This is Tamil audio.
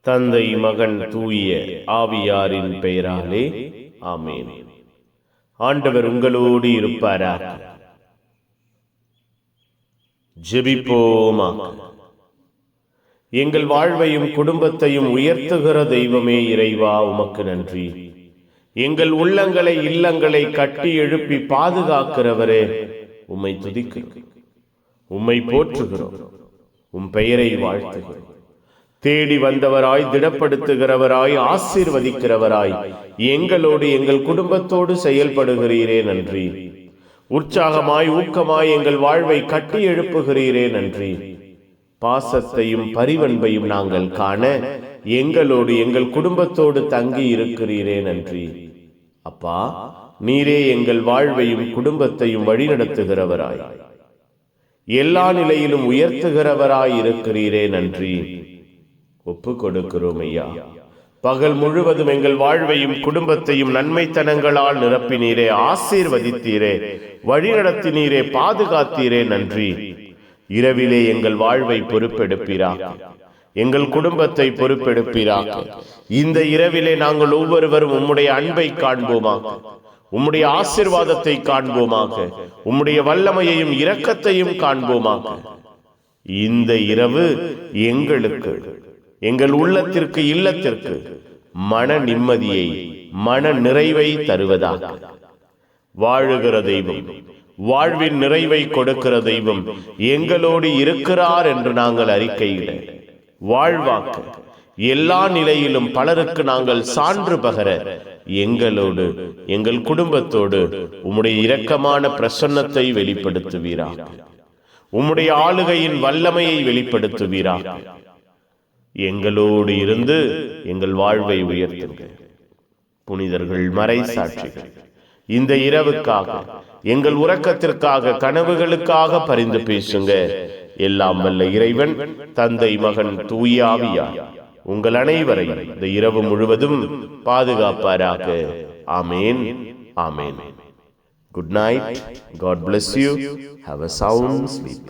தந்தை, மகன், தூய ஆவியாரின் பெயராலே ஆமென். ஆண்டவர் உங்களோடு இருப்பாராக. ஜெபிப்போமாக. எங்கள் வாழ்வையும் குடும்பத்தையும் உயர்த்துகிற தெய்வமே இறைவா, உமக்கு நன்றி. எங்கள் உள்ளங்களை இல்லங்களை கட்டி எழுப்பி பாதுகாக்கிறவரே, உம்மை துதிக்கிறோம், உம்மை போற்றுகிறோம், உம் பெயரை வாழ்த்துகிறோம். தேடி வந்தவராய், திடப்படுத்துகிறவராய், ஆசீர்வதிக்கிறவராய் எங்களோடு எங்கள் குடும்பத்தோடு செயல்படுகிறீரே நன்றி. உற்சாகமாய் ஊக்கமாய் எங்கள் வாழ்வை கட்டி எழுப்புகிறீரே நன்றி. பாசத்தையும் பரிவன்பையும் நாங்கள் காண எங்களோடு எங்கள் குடும்பத்தோடு தங்கி இருக்கிறீரே நன்றி. அப்பா, நீரே எங்கள் வாழ்வையும் குடும்பத்தையும் வழிநடத்துகிறவராய், எல்லா நிலையிலும் உயர்த்துகிறவராய் இருக்கிறீரே நன்றி. ஒப்பு கொடுக்கிறோம் ஐயா. பகல் முழுவதும் எங்கள் வாழ்வையும் குடும்பத்தையும் நன்மைத்தனங்களால் நிரப்பினீரே, ஆசீர்வதித்தீரே, வழிநடத்தினீரே, பாதுகாத்தீரே நன்றி. இரவிலே எங்கள் வாழ்வை பொறுப்பெடுப்பீராக, எங்கள் குடும்பத்தை பொறுப்பெடுப்பீராக. இந்த இரவிலே நாங்கள் ஒவ்வொருவரும் உம்முடைய அன்பை காண்போமாக, உம்முடைய ஆசீர்வாதத்தை காண்போமாக, உம்முடைய வல்லமையையும் இரக்கத்தையும் காண்போமாக. இந்த இரவு எங்களுக்கு, எங்கள் உள்ளத்திற்கு, இல்லத்திற்கு மன நிம்மதியை, மன நிறைவை தருவதாக. வாழுகிற தெய்வம், வாழ்வின் நிறைவை கொடுக்கிற தெய்வம் எங்களோடு இருக்கிறார் என்று நாங்கள் அறிக்கையிட, வாழ்வாக்க, எல்லா நிலையிலும் பலருக்கு நாங்கள் சான்று பகர எங்களோடு, எங்கள் குடும்பத்தோடு உம்முடைய இரக்கமான பிரசன்னத்தை வெளிப்படுத்துவீராக. உம்முடைய ஆளுகையின் வல்லமையை வெளிப்படுத்துவீராக. எங்களோடு இருந்து எங்கள் வாழ்வை உயர்த்துங்க. புனிதர்கள், மறை சாட்சிகள், இந்த இரவுக்காக, எங்கள் உறக்கத்திற்காக, கனவுகளுக்காக பரிந்து பேசுங்க. எல்லாம் வல்ல இறைவன், தந்தை, மகன், தூய ஆவியார் உங்கள் அனைவரையும் இந்த இரவு முழுவதும் பாதுகாப்பாராக. ஆமேன், ஆமேன். Good night. God bless you. Have a sound sleep.